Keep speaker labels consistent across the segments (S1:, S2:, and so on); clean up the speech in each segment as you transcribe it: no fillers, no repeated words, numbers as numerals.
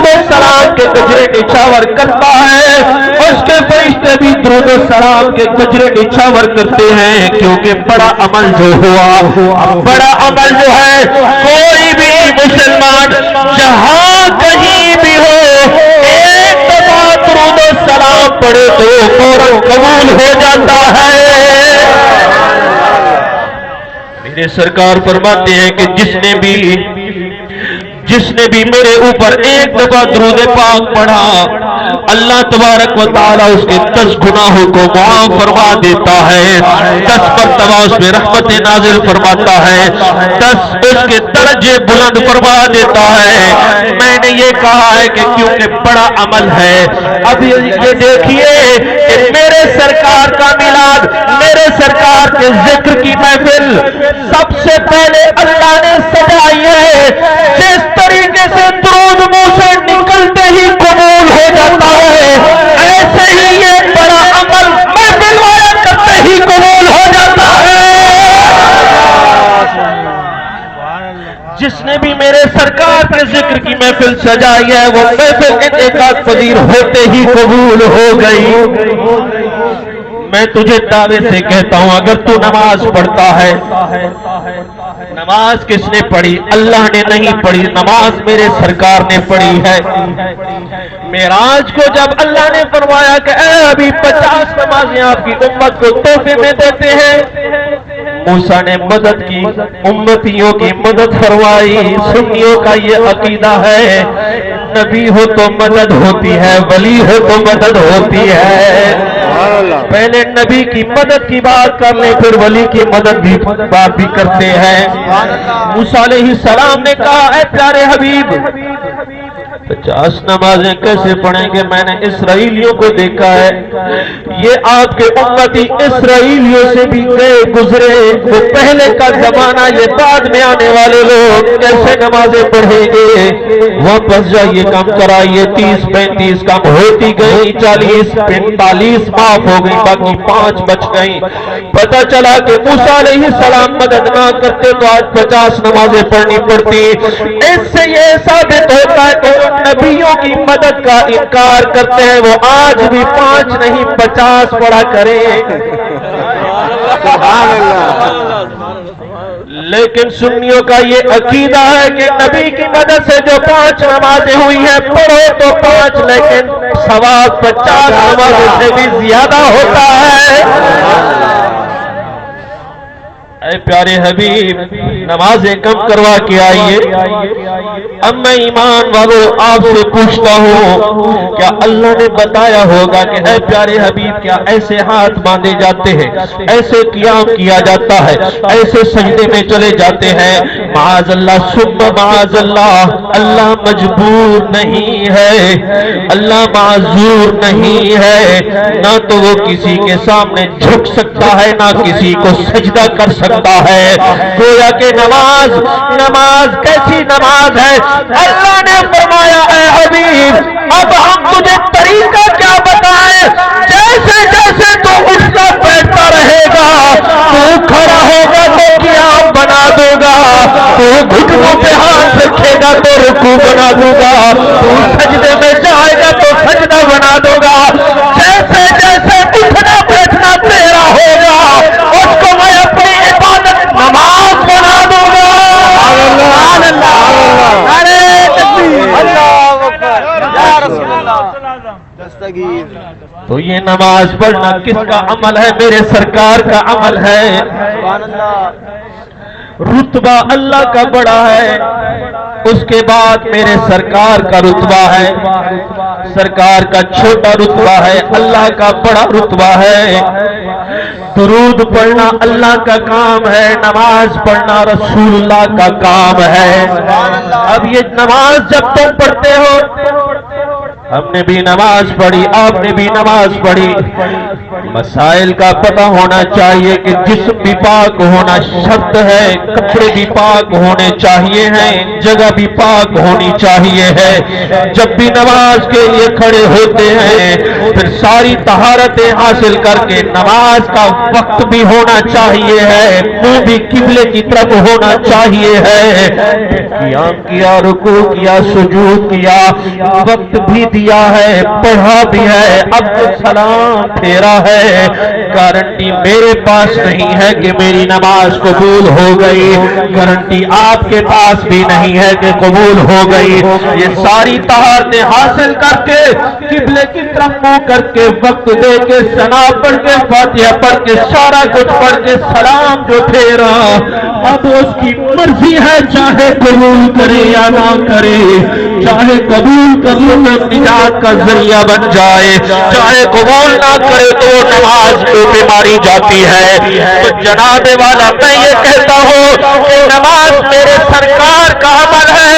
S1: درود و سلام کے گجرے نچھاور کرتا ہے، اس کے فرشتے بھی درود و سلام کے گجرے نچھاور کرتے ہیں، کیونکہ بڑا عمل جو ہوا، بڑا عمل جو ہے، کوئی بھی مسلمان جہاں کہیں بھی ہو ایک دفعہ درود و سلام پڑھے تو فوراً قبول ہو جاتا ہے۔ میرے سرکار فرماتے ہیں کہ جس نے بھی میرے اوپر ایک دفعہ درود پاک پڑھا، اللہ تبارک و تعالیٰ اس کے 10 گناہوں کو معاف فرما دیتا ہے، 10 مرتبہ اس میں رحمت نازل فرماتا ہے، 10 اس کے درجے بلند فرما دیتا ہے۔ میں نے یہ کہا ہے کہ کیونکہ بڑا عمل ہے۔ اب یہ دیکھیے کہ میرے سرکار کا میلاد، میرے سرکار کے ذکر کی محفل سب سے پہلے اللہ نے سجائی ہے، جس طریقے سے درود منہ سے نکلتے ہی قبول ہو جاتا ہے، ایسے ہی یہ بڑا عمل محفل والا کرتے ہی قبول ہو جاتا ہے۔ جس نے بھی میرے سرکار کے ذکر کی محفل سجائی ہے وہ محفل انعقاد پذیر ہوتے ہی قبول ہو گئی۔ میں تجھے دعوے سے کہتا ہوں، اگر تو نماز پڑھتا ہے، نماز کس نے پڑھی؟ اللہ نے نہیں پڑھی، نماز میرے سرکار نے پڑھی ہے۔ معراج کو جب اللہ نے فرمایا کہ اے ابھی 50 نمازیں آپ کی امت کو تحفے میں دیتے ہیں، موسیٰ نے مدد کی، امتیوں کی مدد فرمائی۔ سنیوں کا یہ عقیدہ ہے، نبی ہو تو مدد ہوتی ہے، ولی ہو تو مدد ہوتی ہے۔ پہلے نبی کی مدد کی بات کر لیں، پھر ولی کی مدد بھی بات بھی کرتے ہیں۔ موسیٰ علیہ السلام نے کہا اے پیارے حبیب 50 نمازیں کیسے پڑھیں گے؟ میں نے اسرائیلیوں کو دیکھا ہے، یہ آپ کے امتی اسرائیلیوں سے بھی گئے گزرے، وہ پہلے کا زمانہ، یہ بعد میں آنے والے لوگ کیسے نمازیں پڑھیں گے؟ واپس جائیے، کم کرائیے، 30 35 کم ہوتی گئی، 40 45 معاف ہو گئی، باقی 5 بچ گئی۔ پتہ چلا کہ موسیٰ علیہ السلام مدد نہ کرتے تو آج 50 نمازیں پڑھنی پڑتی۔ اس سے یہ ثابت ہوتا ہے کہ نبیوں کی مدد کا انکار کرتے ہیں وہ آج بھی 5 نہیں 50 پڑھا کریں۔ لیکن سنیوں کا یہ عقیدہ ہے کہ نبی کی مدد سے جو 5 نمازیں ہوئی ہیں پڑھو تو 5، لیکن ثواب 50 نمازوں سے بھی زیادہ ہوتا ہے۔ اے پیارے حبیب نمازیں کم کروا کے آئیے۔ اب میں ایمان والوں آپ سے پوچھتا ہوں، کیا اللہ نے بتایا ہوگا کہ اے پیارے حبیب کیا ایسے ہاتھ باندھے جاتے ہیں، ایسے قیام کیا جاتا ہے، ایسے سجدے میں چلے جاتے ہیں؟ معاذ اللہ ثم معاذ اللہ، اللہ مجبور نہیں ہے، اللہ معذور نہیں ہے، نہ تو وہ کسی کے سامنے جھک سکتا ہے نہ کسی کو سجدہ کر سکتا ہے۔ گویا کہ نماز کیسی نماز ہے؟ اللہ نے فرمایا اے حبیب اب ہم تجھے طریقہ کیا بتائیں، جیسے جیسے تو اٹھتا بیٹھتا رہے گا، تو کھڑا ہوگا تو قیام بنا دے گا، تو گھٹنوں پہ ہاتھ رکھے گا تو رکوع بنا دوں گا، تو سجدے میں جائے گا تو سجدہ بنا دوں گا۔ جیسے جیسے اٹھنا بیٹھنا تیرا ہوگا اس کو میں اپنی عبادت نماز بنا دوں گا۔ تو یہ نماز پڑھنا کس کا عمل ہے؟ میرے سرکار کا عمل ہے۔ رتبہ اللہ کا بڑا ہے، اس کے بعد میرے سرکار کا رتبہ ہے، سرکار کا چھوٹا رتبہ ہے، اللہ کا بڑا رتبہ ہے۔ درود پڑھنا اللہ کا کام ہے، نماز پڑھنا رسول اللہ کا کام ہے۔ اب یہ نماز جب تم پڑھتے ہو ہم نے بھی نماز پڑھی، آپ نے بھی نماز پڑھی، مسائل کا پتہ ہونا چاہیے کہ جسم بھی پاک ہونا شرط ہے، کپڑے بھی پاک ہونے چاہیے ہیں، جگہ بھی پاک ہونی چاہیے ہے۔ جب بھی نماز کے لیے کھڑے ہوتے ہیں پھر ساری طہارتیں حاصل کر کے نماز کا وقت بھی ہونا چاہیے ہے، منہ بھی قبلے کی طرف ہونا چاہیے ہے، قیام کیا، رکوع کیا، سجود کیا، وقت بھی دیا ہے، پڑھا بھی ہے، اب تو سلام پھیرا ہے، گارنٹی میرے پاس نہیں ہے کہ میری نماز قبول ہو گئی، گارنٹی آپ کے پاس بھی نہیں ہے کہ قبول ہو گئی۔ یہ ساری طہارتیں حاصل کر کے قبلے کی طرف منہ کر کے وقت دے کے ثنا پڑھ کے فاتحہ پڑھ کے سارا کچھ پڑھ کے سلام جو پھیرا، اب اس کی مرضی ہے چاہے قبول کرے یا نہ کرے، چاہے قبول کر لو تو نجات کا ذریعہ بن جائے، چاہے قبول نہ کرے تو نماز کو بیماری جاتی ہے۔ تو جناب والا میں یہ کہتا ہوں کہ نماز میرے سرکار کا عمل ہے،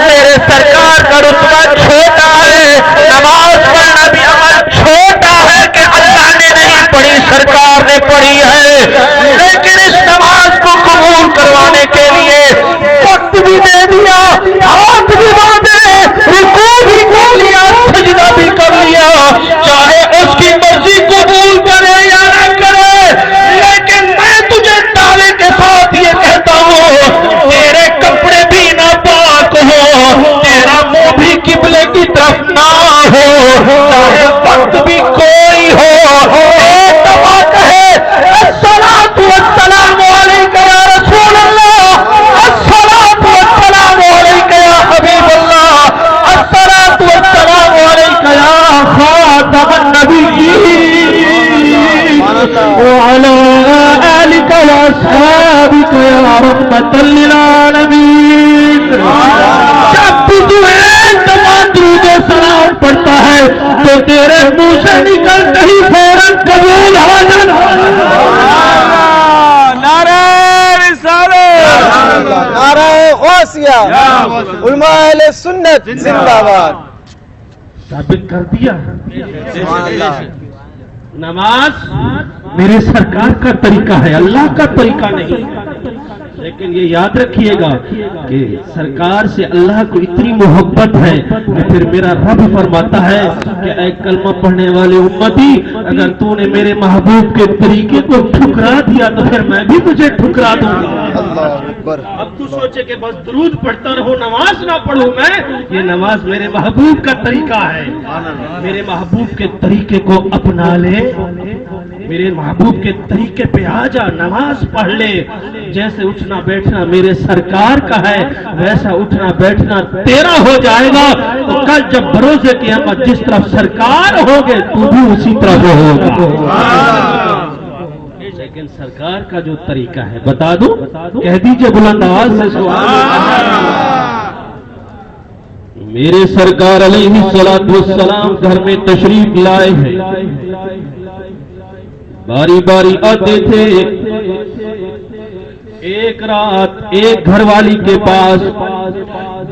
S1: میرے سرکار کا رتبہ چھوٹا ہے، نماز پڑھنا بھی عمل چھوٹا ہے کہ اللہ نے نہیں پڑھی، سرکار نے پڑھی ہے، لیکن اس نماز کو قبول کروانے کے لیے وقت بھی دے دیا، ہاتھ بھی باندھے، رکوع بھی کر لیا، سجدہ بھی کر لیا، چاہے اس کی مرضی قبول کرے یا نہ کرے، لیکن میں تجھے دعوے کے ساتھ یہ کہتا ہوں تیرے کپڑے بھی ناپاک ہو، تیرا منہ بھی قبلے کی طرف نہ ہو، چاہے وقت بھی کوئی ہو، ایک دفعہ کہے الصلاۃ والسلام علیک یا رسول اللہ، الصلاۃ والسلام علیک یا حبیب اللہ، الصلاۃ والسلام علیک یا خاتم النبیین وعلی آلک واصحابک یا رحمۃ للعالمین۔ جب بھی تو ایک دفعہ درود و سلام پڑھتا ہے تو تیرے منہ سے نکلتے ہی فوراً قبول ہو جانا۔
S2: نعرہ رسالت، نعرہ غوثیہ، علماء اہل سنت زندہ باد۔
S1: ثابت کر دیا
S2: سبحان اللہ۔
S1: نماز میرے سرکار کا طریقہ ہے، اللہ کا طریقہ نہیں۔ لیکن یہ یاد رکھیے گا کہ سرکار سے اللہ کو اتنی محبت ہے کہ پھر میرا رب فرماتا ہے کہ اے کلمہ پڑھنے والے امتی، اگر تو نے میرے محبوب کے طریقے کو ٹھکرا دیا تو پھر میں بھی تجھے ٹھکرا دوں گا۔
S2: اللہ اکبر۔
S1: اب تو سوچے کہ بس درود پڑھتا رہو، نماز نہ پڑھوں میں، یہ نماز میرے محبوب کا طریقہ ہے، میرے محبوب کے طریقے کو اپنا لے، میرے محبوب کے طریقے پہ آ جا، نماز پڑھ لے، جیسے اٹھنا بیٹھنا میرے سرکار کا ہے ویسا اٹھنا بیٹھنا تیرا ہو جائے گا، تو کل جب بروز قیامت جس طرف سرکار ہوگے تو بھی اسی طرف ہوگا۔ لیکن سرکار کا جو طریقہ ہے بتا دوں، کہہ دیجئے بلند آواز سے سبحان اللہ۔ میرے سرکار علیہ الصلوۃ والسلام گھر میں تشریف لائے ہیں، باری باری آتے تھے، ایک رات ایک گھر والی کے پاس،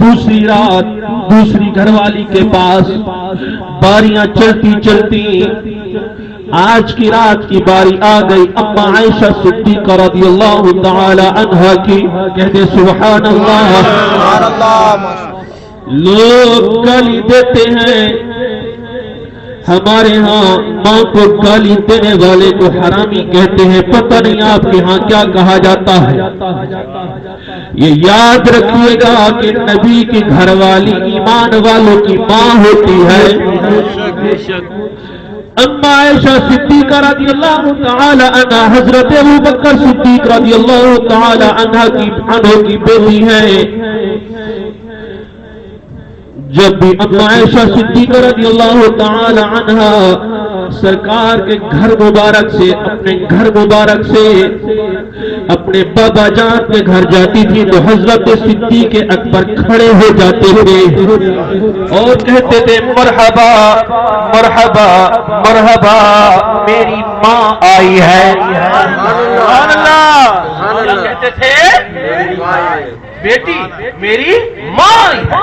S1: دوسری رات دوسری گھر والی کے پاس، باریاں چلتی چلتی آج کی رات کی باری آ گئی اما عائشہ صدیقہ رضی اللہ تعالی عنہا کی۔ کہتے سبحان اللہ۔ لوگ گالی دیتے ہیں، ہمارے ہاں ماں کو گالی دینے والے کو حرامی کہتے ہیں، پتہ نہیں آپ کے ہاں کیا کہا جاتا ہے۔ یہ یاد رکھیے گا کہ نبی کی گھر والی ایمان والوں کی ماں ہوتی ہے۔ اما عائشہ صدیقہ رضی اللہ تعالی عنہ حضرت ابوبکر صدیق رضی اللہ تعالی عنہ کی بیٹی ہے۔ جب بھی اما عائشہ صدیقہ رضی اللہ تعالی عنہ سرکار کے گھر مبارک سے، اپنے گھر مبارک سے اپنے بابا جان کے گھر جاتی تھی تو حضرت صدیق اکبر کھڑے ہو جاتے تھے اور کہتے تھے مرحبا مرحبا مرحبا، میری ماں آئی ہے۔ سبحان اللہ۔ کہتے تھے بیٹی میری ماں آئی ہے،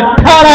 S1: 18